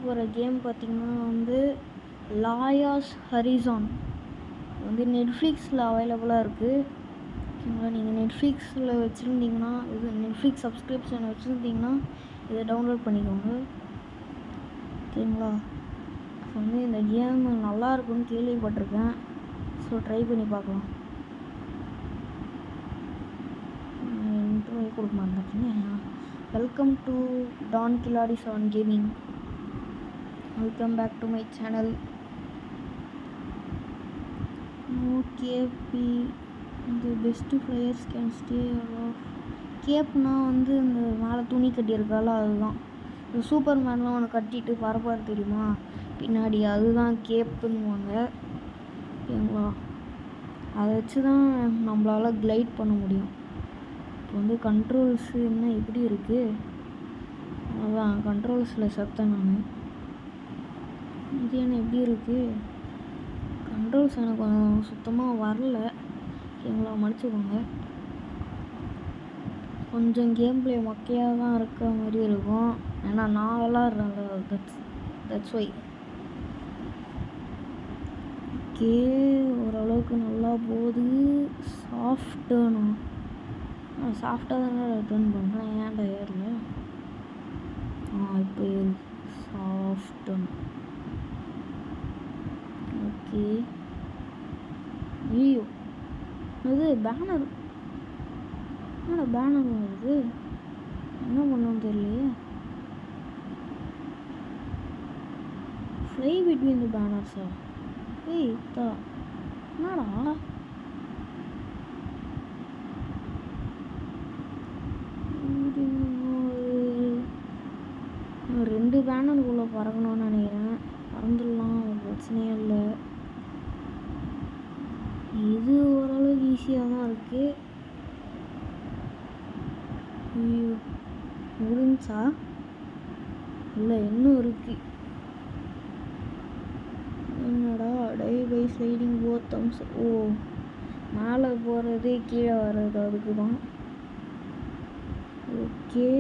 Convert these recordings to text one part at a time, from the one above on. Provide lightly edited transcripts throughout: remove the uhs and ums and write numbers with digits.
போகிற கேம் பார்த்திங்கன்னா வந்து லாயாஸ் ஹரிசான் வந்து நெட்ஃப்ளிக்ஸில் அவைலபிளாக இருக்குது. ஓகேங்களா, நீங்கள் நெட்ஃப்ளிக்ஸில் வச்சுருந்தீங்கன்னா, இது நெட்ஃப்ளிக்ஸ் சப்ஸ்கிரிப்ஷன் வச்சுருந்தீங்கன்னா இதை டவுன்லோட் பண்ணிக்கோங்க. ஓகேங்களா, ஸோ வந்து இந்த கேம் நல்லா இருக்குன்னு கேள்விப்பட்டிருக்கேன். ஸோ ட்ரை பண்ணி பார்க்கலாம். இன்ட்ரோவே கொடுக்க மாட்டேங்க. Welcome to Don Khiladi 7 gaming. Welcome back to my channel. கேபி இந்த best players can stay off. கேப்னா வந்து இந்த மேலே துணி கட்டியிருக்கால அதுதான். இந்த சூப்பர் மேன்லாம் ஒன்று கட்டிட்டு பரப்பார் தெரியுமா பின்னாடி, அதுதான் கேப்புன்னுவாங்க. ஓகேங்களா, அதை வச்சு தான் நம்மளால் கிளைட் பண்ண முடியும். இப்போ வந்து கண்ட்ரோல்ஸு என்ன எப்படி இருக்குது, அதான் கண்ட்ரோல்ஸில் செத்தேன் நான். இது என்ன எப்படி இருக்குது, கண்ட்ரோல்ஸ் எனக்கு கொஞ்சம் சுத்தமாக வரல. ஓகேங்களா, மன்னிச்சுக்கோங்க. கொஞ்சம் கேம் பிளே மொக்கையாக தான் இருக்க மாதிரி இருக்கும், ஏன்னா நான் விளாட்றேன்ல, தட்ஸ் ஒய். ஓகே, ஓரளவுக்கு நல்லா போகுது. சாஃப்டானா சாஃப்டாக தானே ரிட்டர்ன் பண்ணுறேன், ஏன்டா ஏறல. இப்போ சாஃப்டான. ஓகே, ஐயோ அது பேனர், என்னடா பேனர் வருது, என்ன பண்ணணும்னு தெரியலையே. ஃப்ளை பிட்வீன் தி பேனர்ஸா? ஏய் என்னடா ரெண்டு பேனருக்குள்ளே பறக்கணும்னு நினைக்கிறேன். பறந்துடலாம், ஒரு பிரச்சனையே இல்லை. இது ஓரளவுக்கு ஈஸியாக தான் இருக்குது. ஐயோ முடிஞ்சா இல்லை, இன்னும் இருக்குது. என்னடா dive by sliding both thumbs. ஓ, மேலே போகிறது கீழே வர்றது அதுக்கு தான். ஓகே,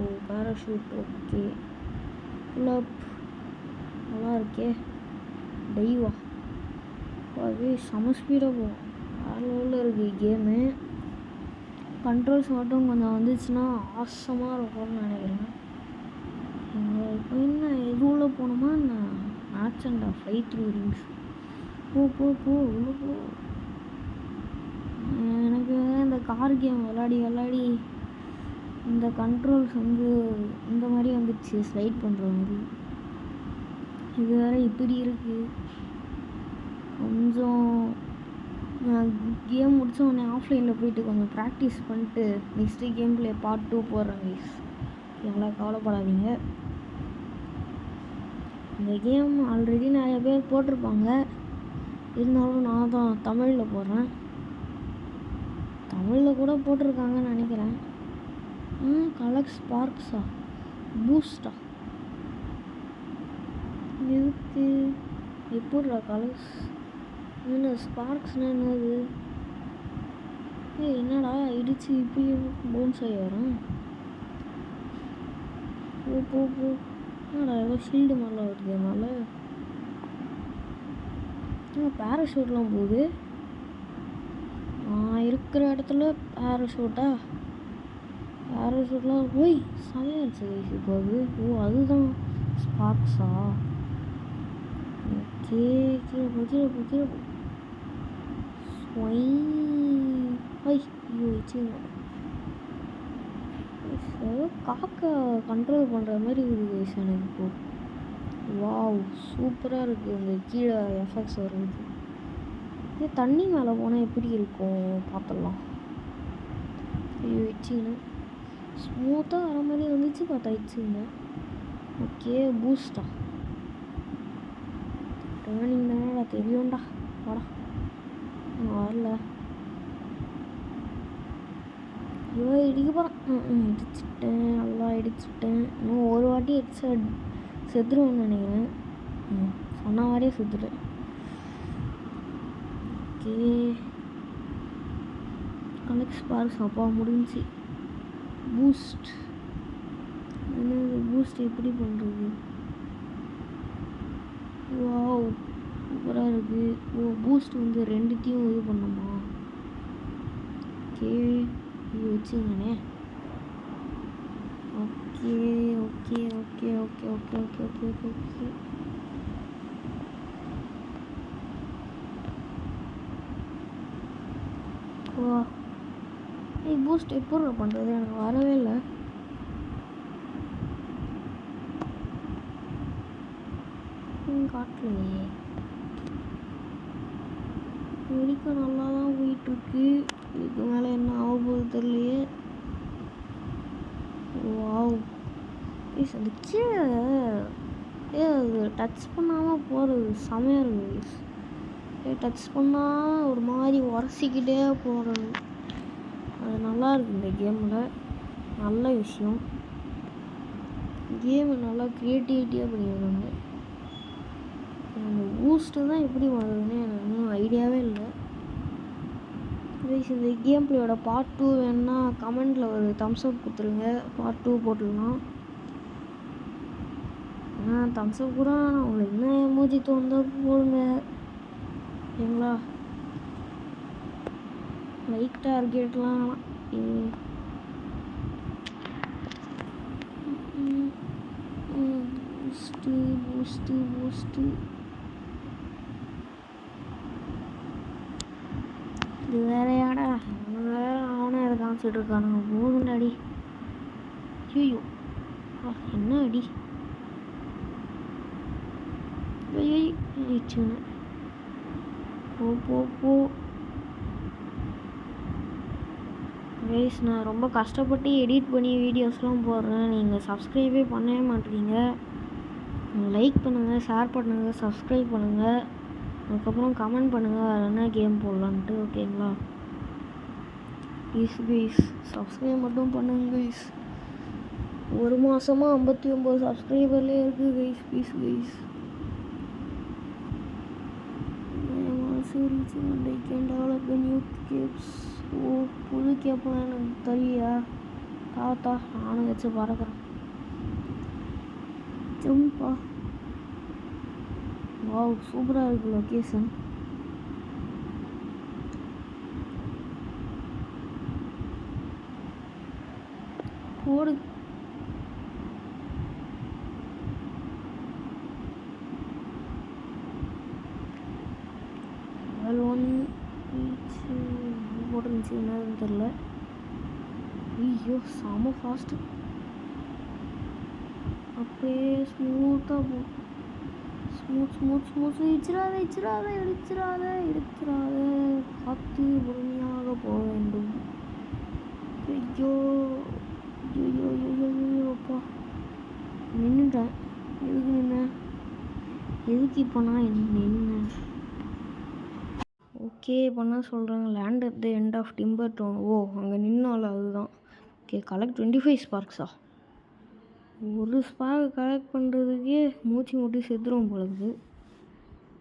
ஓ பேராஷூட். ஓகே, புல்லப் நல்லா இருக்கே. டைவா அதே செம ஸ்பீடாக போகும். வேறு லெவலில் இருக்குது கேமு. கண்ட்ரோல்ஸ் மட்டும் கொஞ்சம் வந்துச்சுன்னா ஆசமாக இருக்கும்னு நினைக்கிறேன். இப்போ என்ன இது உள்ளே போகணுமா என்ன, ஆக்சன்டா ஃப்ளை த்ரூ ரிங்ஸ். போ போ போ உள்ள போ. எனக்கு இந்த கார் கேம் விளாடி இந்த கண்ட்ரோல்ஸ் வந்து இந்த மாதிரி வந்துடுச்சு, ஸ்லைட் பண்ணுற மாதிரி. இது வேறு இப்படி இருக்குது. கொஞ்சம் கேம் முடிச்ச உடனே ஆஃப்லைனில் போயிட்டு கொஞ்சம் ப்ராக்டிஸ் பண்ணிட்டு நெக்ஸ்ட்டு கேம் பிளே பார்ட் 2 போடுறேன் கைஸ். எவ்வளோ கவலைப்படாதீங்க. இந்த கேம் ஆல்ரெடி நிறைய பேர் போட்டிருப்பாங்க, இருந்தாலும் நான் தான் தமிழில் போடுறேன். தமிழில் கூட போட்டிருக்காங்கன்னு நினைக்கிறேன். கலெக்ட் ஸ்பார்க்ஸா, பூஸ்டா, எதுக்கு எப்படிடா கலெக்ட்ஸ், என்ன ஸ்பார்க்ஸ்னால் என்னது? என்னடா இடிச்சு இப்படி பவுன்ஸ் ஆகி வரும். போ போ போ. என்னடா ஏதோ ஷீல்டு மாதிரிலாம் வருது என்னால். பேராஷூட்லாம் போகுது. நான் இருக்கிற இடத்துல பேராஷூட்லாம் போய் சமையாச்சு கைஸ். இப்போ அது அதுதான் ஸ்பார்க்ஸா? ஓகே, கீழே போ. ஐயோ வச்சுங்க. ஏதோ காக்கா கண்ட்ரோல் பண்ணுற மாதிரி இருக்குது கைஸ் எனக்கு இப்போது. வாவ், சூப்பராக இருக்குது. இந்த கீழே எஃபெக்ட்ஸ் வருது. இதே தண்ணி மேலே போனால் எப்படி இருக்கும் பார்த்துடலாம். ஐயோ வச்சுங்க, ஸ்மூத்தாக வர மாதிரி வந்துச்சு, பார்த்தா வச்சுங்க. ஓகே, பூஸ்டா டேர்னிங் தானடா தெரியும்டா, வாடா. வரல. ஐயோ இடிக்க போகிறேன். இடிச்சிட்டேன், நல்லா இடிச்சிட்டேன். இன்னும் ஒரு வாட்டி அடிச்சு செத்துருவேன்னு நினைக்கிறேன். சொன்ன மாதிரியே செத்துட்டேன். ஓகே, கலெக்ட் ஸ்பார்க்ஸ் அப்பா முடிஞ்சு. பூஸ்ட் என்னது பூஸ்ட் எப்படி பண்ணுறது? வாவ் சூப்பராக இருக்குது. ஓ பூஸ்ட் வந்து ரெண்டுத்தையும் இது பண்ணுமா? ஓகே இது வச்சுங்கண்ணே. Okay okay okay okay okay okay okay okay okay வா பூஸ்ட் எப்படி பண்ணுறது? எனக்கு வரவே இல்லை. காட்டலையே. வரைக்கும் நல்லா தான் போயிட்டுருக்கு. இதுக்கு மேலே என்ன ஆக போகுது தெரியலையே. வாவ் அந்த கீழே அது டச் பண்ணாமல் போகிறது செமையாக இருக்குது. டச் பண்ணால் ஒரு மாதிரி உரசிக்கிட்டே போகிறது. அது நல்லா இருக்குது இந்த கேமில். நல்ல விஷயம். கேமு நல்லா க்ரியேட்டிவிட்டியாக பண்ணியிருக்காங்க. அந்த பூஸ்ட்டு தான் எப்படி வருதுன்னு எனக்கு இன்னும் ஐடியாவே இல்லை. இந்த கேம் பிளேயோட பார்ட் 2 வேணுன்னா கமெண்டில் ஒரு தம்ஸ்அப் கொடுத்துருங்க. பார்ட் 2 போட்டுடலாம். தம்ஸ்அப் கூட உங்களுக்கு என்ன எமோஜி தோணுதோ போடுங்க சரிங்களா. லைக் டார்கெட்லாம் பூஸ்ட்டு பூஸ்ட்டு பூஸ்ட்டு இது வேறையாடா. அவனே அதை காமிச்சிட்டு இருக்கானுங்க. போதுண்டாடி. ஐயோ என்ன அடி. ஐயோச்சுங்க. போ போ போ கைஸ், நான் ரொம்ப கஷ்டப்பட்டு எடிட் பண்ணி வீடியோஸ்லாம் போடுறேன். நீங்கள் சப்ஸ்கிரைபே பண்ணவே மாட்டேறீங்க. லைக் பண்ணுங்கள், ஷேர் பண்ணுங்கள், சப்ஸ்கிரைப் பண்ணுங்கள். அதுக்கப்புறம் கமெண்ட் பண்ணுங்கள் வேறு என்ன கேம் போடலான்ட்டு. ஓகேங்களா ப்ளீஸ் கைஸ் சப்ஸ்கிரைப் மட்டும் பண்ணுங்க கைஸ். ஒரு மாதமாக 59 சப்ஸ்கிரைபர்லேயே இருக்குது guys. Please guys. Develop new capes. ஓ புது கேப்லாம் எனக்கு தெரியா தாத்தா. நானும் வச்சு பறக்கிறேன். ஜம்பா வாவ் சூப்பராக இருக்குது லொக்கேஷன். போடு. போட்டுருந்துச்சு என்னன்னு தெரில. ஐயோ செம ஃபாஸ்ட்டு. அப்படியே ஸ்மூத்தாக போ. Smooth smooth smooth. இடிச்சிடாத இடிச்சிடாத இடிச்சிடாத இடிச்சிடாத. பார்த்து பொறுமையாக போக வேண்டும். ஐயோ ஐயோ ஐயோ ஐயோ அப்பா. நின்றுட்டேன். எதுக்கு நின்ன? எதுக்கு இப்போ நான் நின்ன? ஓகே பண்ண சொல்கிறாங்க. Land at the end of Timber Town. ஓ அங்கே நின்னால அதுதான். ஓகே கலெக்ட் 25 ஸ்பார்க்ஸா? ஒரு ஸ்பார்க் கலெக்ட் பண்ணுறதுக்கே மூச்சு மூட்டி செத்துரும் போலது.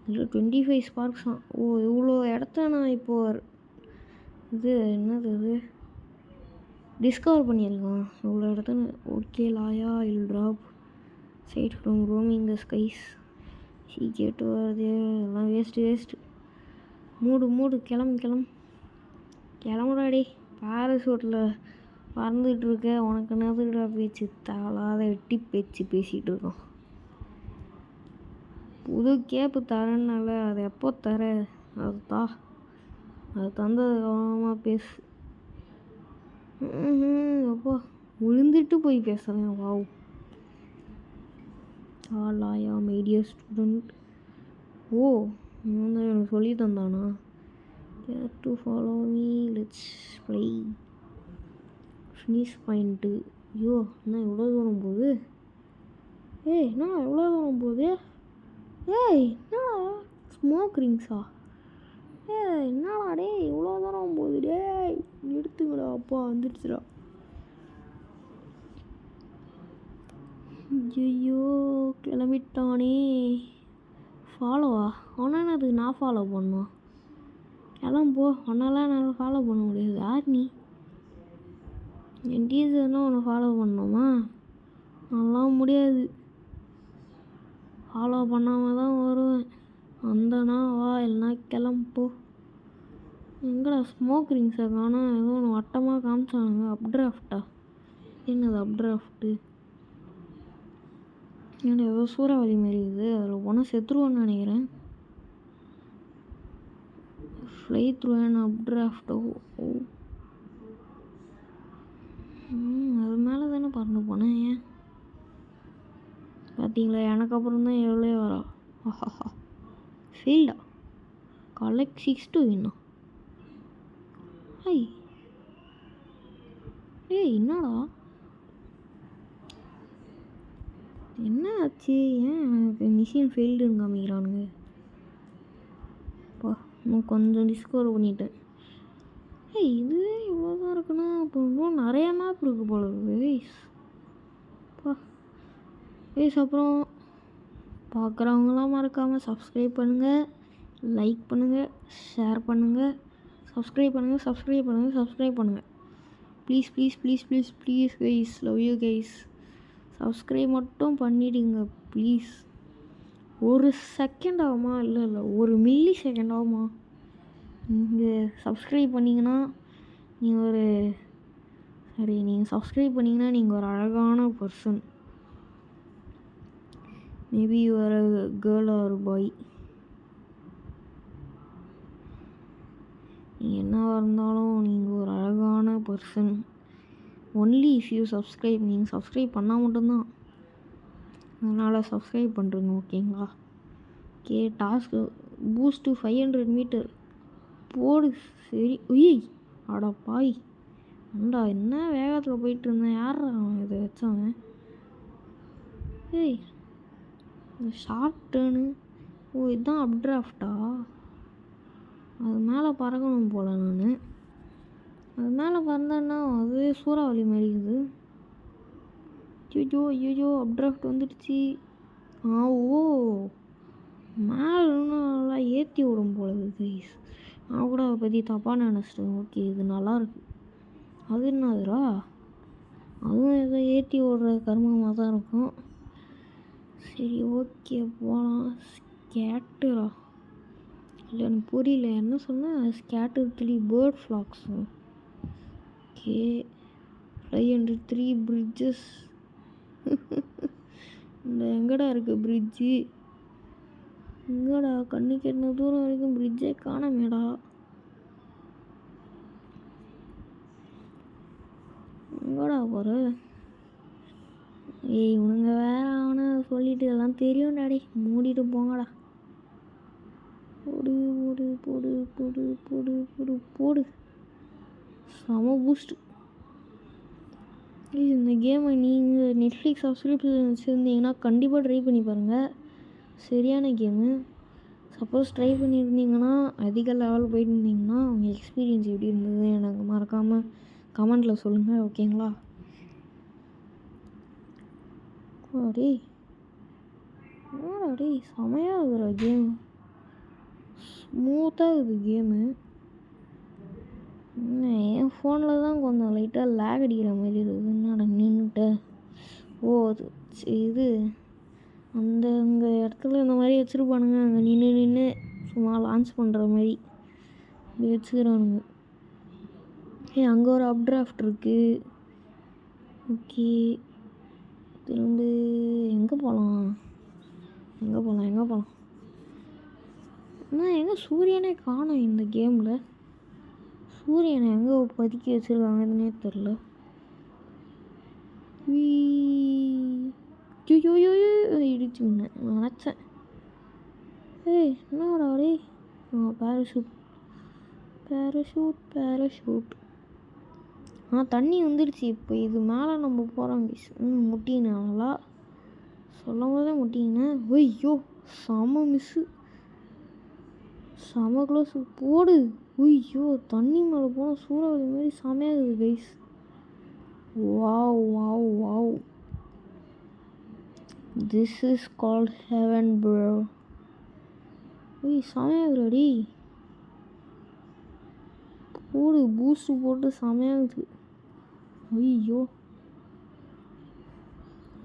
இல்லை 25 ஸ்பார்க்ஸ் தான். ஓ இவ்வளோ இடத்த நான் இப்போது இது என்னது இது டிஸ்கவர் பண்ணியிருக்கேன் இவ்வளோ இடத்த. ஓகே லாயா இல் drop side from roaming the skies. She கேட்டு வருது. எல்லாம் வேஸ்ட்டு. மூடு கிளம்புடாடி. பேராசூட்டில் பறந்துகிட்டு இருக்க. உனக்கு என்னதுடா பேச்சு? தேவையில்லாத வெட்டி பேச்சு பேசிகிட்டு இருக்கோம். புது கேப்பு தரேன்னால அது எப்போ தர? அது தந்தது கவனமாக பேசு. அப்போ விழுந்துட்டு போய் பேசுகிறேன். Wow Laya my dear student. ஓ எனக்கு சொல்லி தந்தானா? Care to follow me let's play. Finish point. ஐயோ என்ன எவ்வளோ தூரம் போகுது? என்ன எவ்வளோ தூரம் போகுது? என்ன ஸ்மோக் ரிங்ஸா? என்னடா டே இவ்வளோ தூரம் போகுது? டேய் நிறுத்துங்கடா. அப்பா வந்துடுச்சுடா. ஐயோ கிளம்பிட்டானே. ஃபாலோவா? ஆனால் அதுக்கு நான் ஃபாலோ பண்ணணும். கிளம்போ. ஒன்னாலாம் என்னால் ஃபாலோ பண்ண முடியாது. யார் நீ? என் டீச்சர்னால் உன்னை ஃபாலோ பண்ணணுமா? அதெல்லாம் முடியாது. ஃபாலோ பண்ணாமல் தான் வருவேன். வந்தனா வா, இல்லைனா கிளம்பு. எங்கடா ஸ்மோக் ரிங்ஸை காணோம்? ஏதோ ஒன்று வட்டமாக காமிச்சானுங்க. அப்ட்ராஃப்டா? என்னது அப்ட்ராஃப்ட்டு? ஏன்னா ஏதோ சூறாவளி மாரி இருக்குது. அதில் போனால் செத்துருவோன்னு நினைக்கிறேன். ஃப்ளை த்ரூ அண்ட் அப்ட்ராஃப்டோ. அது மேலே தானே பறந்து போனேன். ஏன் பார்த்தீங்களா, எனக்கு அப்புறம் தான் எவ்வளோ வரா. ஆஹா, ஃபீல்டா கலெக்ட் 6 வேணும். ஐய் ஏய், என்னடா என்ன ஆச்சு? ஏன் எனக்கு மிஷின் ஃபெயில்டுன்னு காமிக்கிறானுங்க? அப்பா, இன்னும் கொஞ்சம் டிஸ்கவர் பண்ணிட்டேன். ஏய், இதுவே இவ்வளோ தான் இருக்குன்னா அப்போ இன்னும் நிறையா மேப் இருக்குது போல இருக்குது. வேஸ்ப்பா வேஸ். அப்புறம் பார்க்குறவங்களாம் மறக்காமல் சப்ஸ்கிரைப் பண்ணுங்கள், லைக் பண்ணுங்கள், ஷேர் பண்ணுங்கள், சப்ஸ்கிரைப் பண்ணுங்கள். Please please please please please guys, love you guys. Subscribe மட்டும் பண்ணிவிடுங்க ப்ளீஸ். ஒரு செகண்ட் ஆகுமா? இல்லை ஒரு மில்லி செகண்ட் ஆகுமா? நீங்கள் சப்ஸ்கிரைப் பண்ணிங்கன்னா நீங்கள் சப்ஸ்கிரைப் பண்ணிங்கன்னா நீங்கள் ஒரு அழகான person. Maybe you are a girl or boy. நீங்கள் என்னவாக இருந்தாலும் நீங்கள் ஒரு அழகான person. Only if you subscribe. நீங்கள் சப்ஸ்கிரைப் பண்ணால் மட்டும்தான். அதனால் சப்ஸ்கிரைப் பண்ணுறேங்க, ஓகேங்களா? ஓகே, டாஸ்க்கு பூஸ்ட்டு 500 மீட்டர் போடு. சரி. உய் அடா பாய், அண்டா என்ன வேகத்தில் போயிட்டு இருந்தேன். யாரா அவன் இதை வச்சவன்? ஏய், இந்த ஷார்ட் டேர்னு. ஓ, இதுதான் அப்ட்ராஃப்டா? அது மேலே பறக்கணும் போல். நான் அது மேலே பறந்தேன்னா அது சூறாவளி மாதிரி இருக்குது. ஐயோ அப்ட்ராஃப்ட் வந்துடுச்சு. ஓ, மேலே இன்னும் நல்லா ஏற்றி விடும் போல கைஸ். நான் கூட அதை பற்றி தப்பாக நினச்சிட்டேன். ஓகே, இது நல்லாயிருக்கு. அது என்னதுரா? அதுவும் ஏதோ ஏற்றி விடுற கர்மமாக தான் இருக்கும். சரி, ஓகே போகலாம். ஸ்கேட்டரா? இல்லை, எனக்கு புரியல என்ன சொன்னேன். Scatter 3 bird flocks. Okay, 503 bridges. இந்த எங்கடா இருக்குது பிரிட்ஜு? எங்கடா? கண்ணுக்கு என்ன தூரம் வரைக்கும் பிரிட்ஜே காணமேடா. எங்கடா போகிற? ஏய், இவனுங்க வேற அவனை சொல்லிட்டு எல்லாம் தெரியும் டாடி, மூடிட்டு போங்கடா. போடு போடு போடு போடு போடு போடு போடு. செம பூஸ்ட்டு. இந்த கேமை நீங்கள் நெட்ஃப்ளிக்ஸ் சப்ஸ்கிரிப்ஷன் வச்சுருந்தீங்கன்னா கண்டிப்பாக ட்ரை பண்ணி பாருங்கள். சரியான கேமு. சப்போஸ் ட்ரை பண்ணியிருந்தீங்கன்னா, அதிக லெவல் போயிட்டு இருந்தீங்கன்னா, உங்கள் எக்ஸ்பீரியன்ஸ் எப்படி இருந்தது எனக்கு மறக்காமல் கமெண்டில் சொல்லுங்கள், ஓகேங்களா? அடே அடே, செமையாக இருக்குற கேமு. ஸ்மூத்தாக இருக்குது கேமு. என் ஃபோனில் தான் கொஞ்சம் லைட்டாக லேக் அடிக்கிற மாதிரி இருக்குது. என்னடா நின்றுட்ட? ஓ, இது அந்த இடத்துல இந்த மாதிரி வச்சுருப்பானுங்க. அங்கே நின்று சும்மா லான்ச் பண்ணுற மாதிரி இப்படி வச்சுக்கிறானுங்க. அங்கே ஒரு அப்ட்ராஃப்ட் இருக்குது. ஓகே, திரும்ப எங்கே போகலாம்? ஆனால் எங்கே சூரியனே காணோம் இந்த கேமில். சூரியனை எங்கே பதுக்கி வச்சுருக்காங்கன்னே தெரில. இடிச்சு நினச்சேன். ஏய், என்னடா டே? பேராஷூட். தண்ணி வந்துடுச்சு. இப்போ இது மேலே நம்ம போகிறோம். முட்டினாங்களா? சொல்லும் போதே முட்டினேன். ஐயோ, செம மிஸ்ஸு, செம க்ளோஸ். போடு. ஐயோ, தண்ணி மேலே போனால் சூறாவளி மாதிரி செமையாக இருக்குது guys. Wow wow wow, this is called heaven bro. செமையாகுதுடி. போடு, பூஸ்ட்டு போட்டு செமையாகுது. ஐயோ,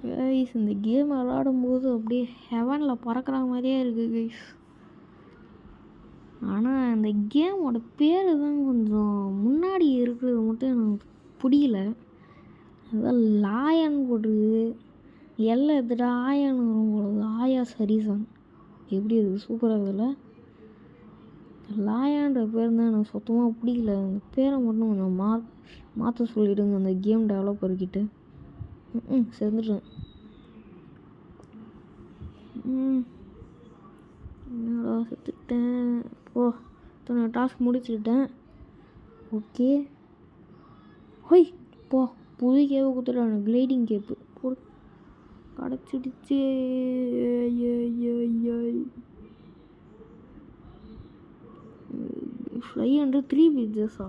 கைஸ் இந்த கேம் விளாடும்போது அப்படியே ஹெவனில் பறக்கிற மாதிரியே இருக்குது கைஸ். ஆனால் இந்த கேமோட பேர் தான் கொஞ்சம் முன்னாடி இருக்கிறது மட்டும் எனக்கு பிடிக்கல. அதான் லாயன் போட்டிருக்கு, எல்லாம் எடுத்துகிட்டு ஆயான்னு வரும் போடுது, ஆயா சரிசன். எப்படி இருக்குது, சூப்பராக இருக்குல்ல. லாயான்ற பேர் தான் எனக்கு சுத்தமாக பிடிக்கல. அந்த பேரை மட்டும் கொஞ்சம் மாற்ற சொல்லிவிடுங்க அந்த கேம் டெவலப்பர்கிட்ட. சேர்ந்துட்டேன். என்னடா செத்துட்டேன். இத்தனை டாஸ்க் முடிச்சுக்கிட்டேன். ஓகே ஹோய் புது கேப்பை கொடுத்துட்டாங்க, கிளைடிங் கேப்பு கிடச்சிடுச்சு. ஃப்ளை 3 பீச்சஸா?